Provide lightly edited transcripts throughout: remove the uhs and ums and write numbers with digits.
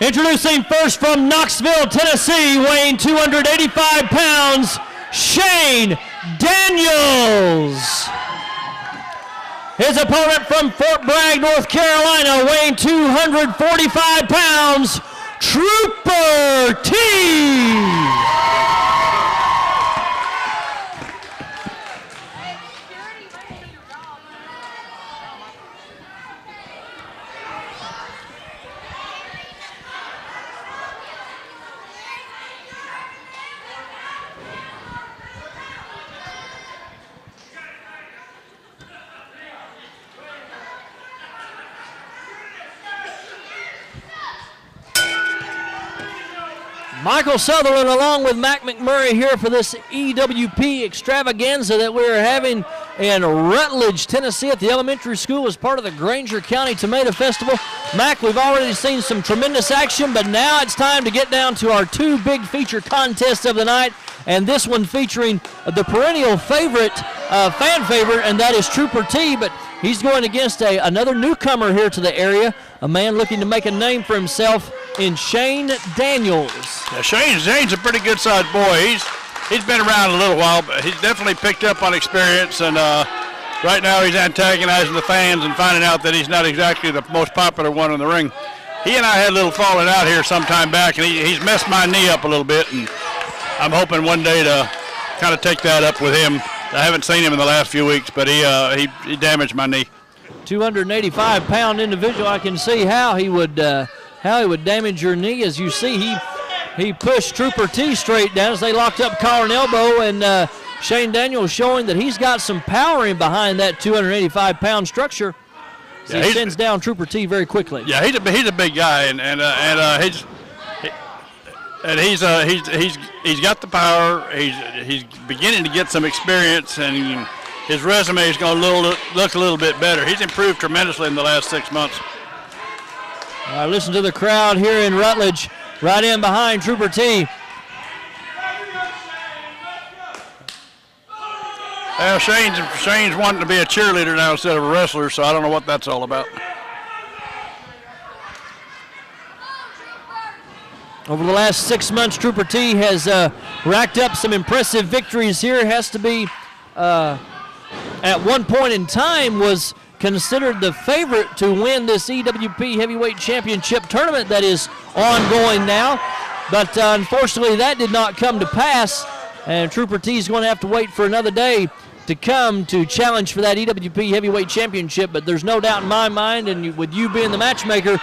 Introducing first from Knoxville, Tennessee, weighing 285 pounds, Shane Daniels. His opponent from Fort Bragg, North Carolina, weighing 245 pounds, Trooper T. Michael Sutherland along with Mac McMurray here for this EWP extravaganza that we're having in Rutledge, Tennessee at the elementary school as part of the Granger County Tomato Festival. Mac, we've already seen some tremendous action, but now it's time to get down to our two big feature contests of the night, and this one featuring the perennial favorite, fan favorite, and that is Trooper T, but he's going against another newcomer here to the area, a man looking to make a name for himself in Shane Daniels. Yeah, Shane's a pretty good-sized boy. He's been around a little while, but he's definitely picked up on experience, and right now he's antagonizing the fans and finding out that he's not exactly the most popular one in the ring. He and I had a little falling out here some time back, and he's messed my knee up a little bit, and I'm hoping one day to kind of take that up with him. I haven't seen him in the last few weeks, but he damaged my knee. 285-pound individual. I can see how he would damage your knee. As you see, he pushed Trooper T straight down as they locked up collar and elbow, and Shane Daniels showing that he's got some powering behind that 285-pound structure. So he sends down Trooper T very quickly. Yeah, he's a big guy, and he's got the power. He's beginning to get some experience, and his resume is going to look a little bit better. He's improved tremendously in the last 6 months. Listen to the crowd here in Rutledge, right in behind Trooper T. Well, Shane's wanting to be a cheerleader now instead of a wrestler, so I don't know what that's all about. Over the last 6 months, Trooper T has racked up some impressive victories here. Has to be, at one point in time, was considered the favorite to win this EWP Heavyweight Championship tournament that is ongoing now. But unfortunately, that did not come to pass, and Trooper T is going to have to wait for another day to come to challenge for that EWP Heavyweight Championship. But there's no doubt in my mind, and with you being the matchmaker,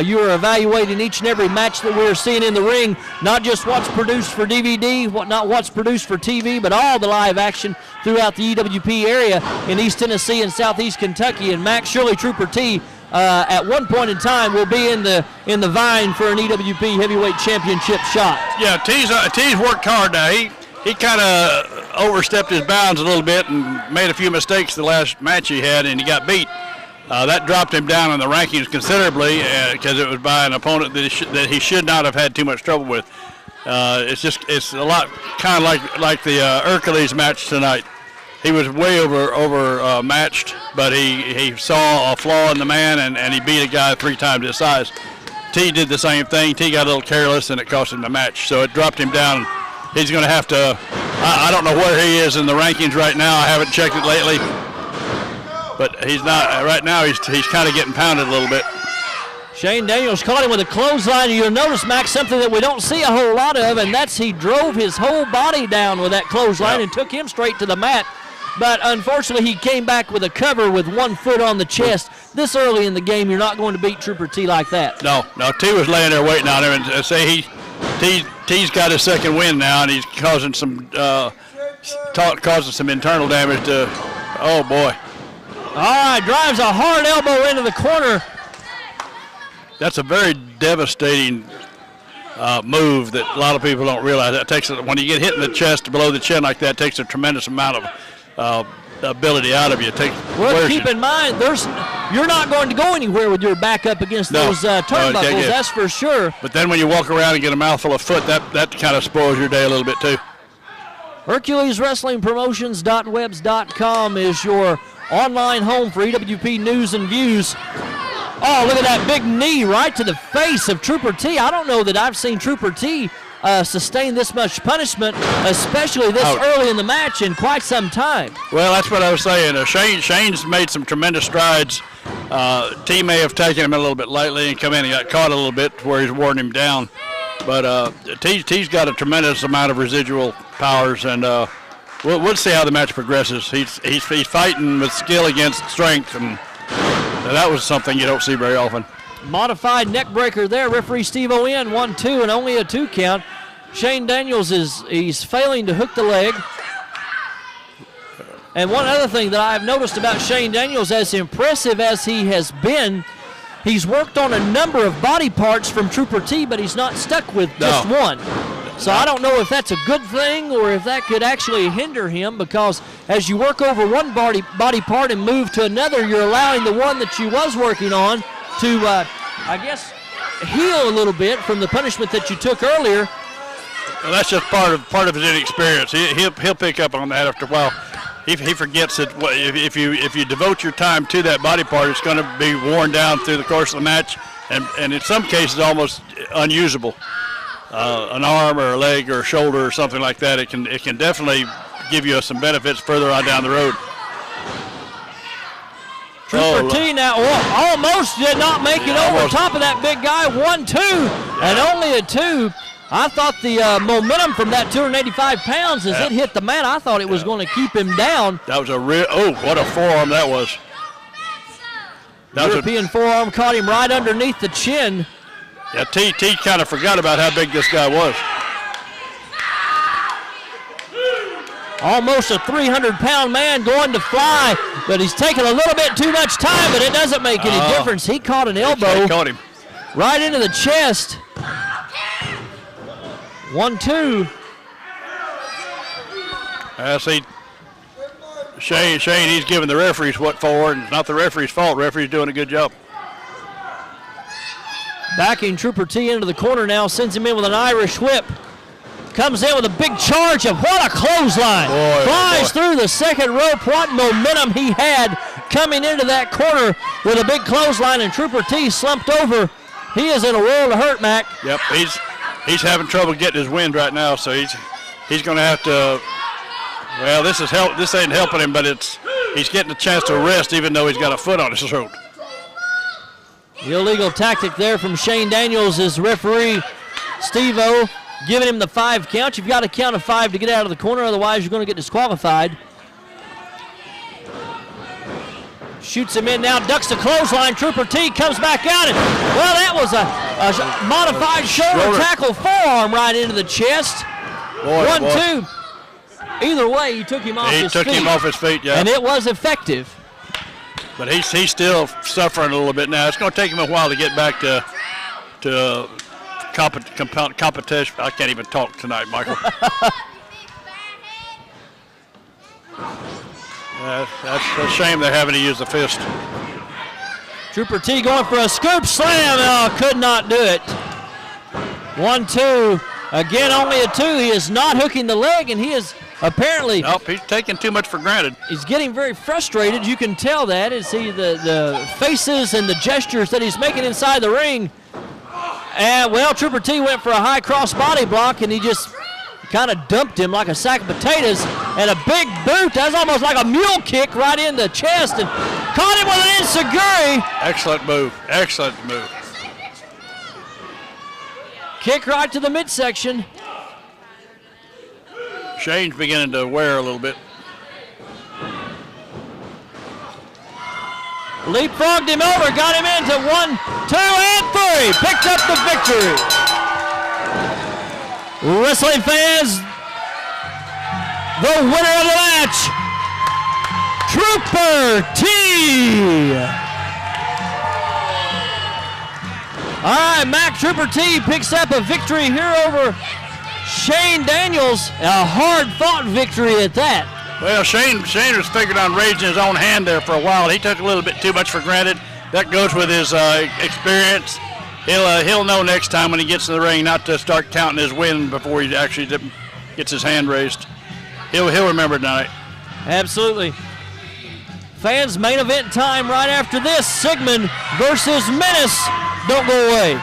you are evaluating each and every match that we're seeing in the ring, not just what's produced for DVD, not what's produced for TV, but all the live action throughout the EWP area in East Tennessee and Southeast Kentucky. And Max, surely Trooper T at one point in time will be in the vying for an EWP Heavyweight Championship shot. Yeah, T's worked hard now. He kind of overstepped his bounds a little bit and made a few mistakes the last match he had, and he got beat. That dropped him down in the rankings considerably because it was by an opponent that he should not have had too much trouble with. It's a lot kind of like the Hercules match tonight. He was way over matched, but he saw a flaw in the man, and he beat a guy 3 times his size. T did the same thing. T got a little careless, and it cost him the match. So it dropped him down. He's going to have to, I don't know where he is in the rankings right now. I haven't checked it lately. But he's not, right now he's kind of getting pounded a little bit. Shane Daniels caught him with a clothesline. You'll notice, Max, something that we don't see a whole lot of, and that's he drove his whole body down with that clothesline and took him straight to the mat. But unfortunately, he came back with a cover with 1 foot on the chest. This early in the game, you're not going to beat Trooper T like that. No, T was laying there waiting on him, and say T's got his second win now, and he's causing some internal damage to. Oh boy! All right, drives a hard elbow into the corner. That's a very devastating move that a lot of people don't realize. That takes when you get hit in the chest below the chin like that, it takes a tremendous amount of ability out of you. Well, keep in mind, you're not going to go anywhere with your back up against those turnbuckles. That's for sure. But then when you walk around and get a mouthful of foot, that kind of spoils your day a little bit too. HerculesWrestlingPromotions.webs.com is your online home for EWP news and views. Oh, look at that big knee right to the face of Trooper T. I don't know that I've seen Trooper T sustain this much punishment, especially this early in the match, in quite some time. Well, that's what I was saying. Shane's made some tremendous strides. T may have taken him a little bit lightly and come in and got caught a little bit where he's worn him down. But T's got a tremendous amount of residual powers, and we'll see how the match progresses. He's fighting with skill against strength, and that was something you don't see very often. Modified neck breaker there. Referee Steve Owen 1-2 and only a 2 count. Shane Daniels he's failing to hook the leg. And one other thing that I've noticed about Shane Daniels, as impressive as he has been, he's worked on a number of body parts from Trooper T, but he's not stuck with just one. So I don't know if that's a good thing or if that could actually hinder him, because as you work over one body part and move to another, you're allowing the one that you was working on to, I guess, heal a little bit from the punishment that you took earlier. Well, that's just part of his inexperience. He'll pick up on that after a while. He forgets that if you devote your time to that body part, it's going to be worn down through the course of the match, and in some cases almost unusable. An arm or a leg or a shoulder or something like that, it can definitely give you some benefits further on down the road. Trooper T now almost did not make it over top of that big guy. 1-2 and only a 2. I thought the momentum from that 285 pounds as it hit the mat, I thought it was going to keep him down. That was a what a forearm that was. European forearm caught him right underneath the chin. Yeah, T kind of forgot about how big this guy was. Almost a 300-pound man going to fly, but he's taking a little bit too much time, but it doesn't make any difference. He caught an elbow caught him right into the chest. 1-2. See, Shane, he's giving the referees what for, and it's not the referee's fault. The referee's doing a good job. Backing Trooper T into the corner now, sends him in with an Irish whip. Comes in with a big charge of what a clothesline. Flies through the second rope. What momentum he had coming into that corner with a big clothesline, and Trooper T slumped over. He is in a world of hurt, Mac. Yep, he's having trouble getting his wind right now, so he's going to have to. Well, this ain't helping him, but he's getting a chance to rest, even though he's got a foot on his throat. The illegal tactic there from Shane Daniels is referee Steve-O giving him the 5 count. You've got to count a 5 to get out of the corner, otherwise you're going to get disqualified. Shoots him in now, ducks the clothesline. Trooper T comes back out, and well, that was a modified shoulder tackle forearm right into the chest. 1-2. Either way, he took him off his feet. He took him off his feet, yeah. And it was effective. But he's still suffering a little bit now. It's going to take him a while to get back to competition. I can't even talk tonight, Michael. That's a shame they're having to use the fist. Trooper T going for a scoop slam. Oh, could not do it. 1-2. Again, only a 2. He is not hooking the leg, and he is apparently. Nope, he's taking too much for granted. He's getting very frustrated. You can tell that as the faces and the gestures that he's making inside the ring. And well, Trooper T went for a high cross body block, and he just kind of dumped him like a sack of potatoes. And a big boot. That's almost like a mule kick right in the chest, and caught him with an enziguri. Excellent move. Excellent move. Kick right to the midsection. Shane's beginning to wear a little bit. Leapfrogged him over, got him into 1, 2, and 3. Picked up the victory. Wrestling fans, the winner of the match, Trooper T. All right, Mac Trooper T picks up a victory here over Shane Daniels. A hard-fought victory at that. Well, Shane was figuring on raising his own hand there for a while. He took a little bit too much for granted. That goes with his experience. He'll know next time when he gets in the ring not to start counting his win before he actually gets his hand raised. He'll remember tonight. Absolutely. Fans, main event time right after this. Sigmund versus Menace. Don't go away.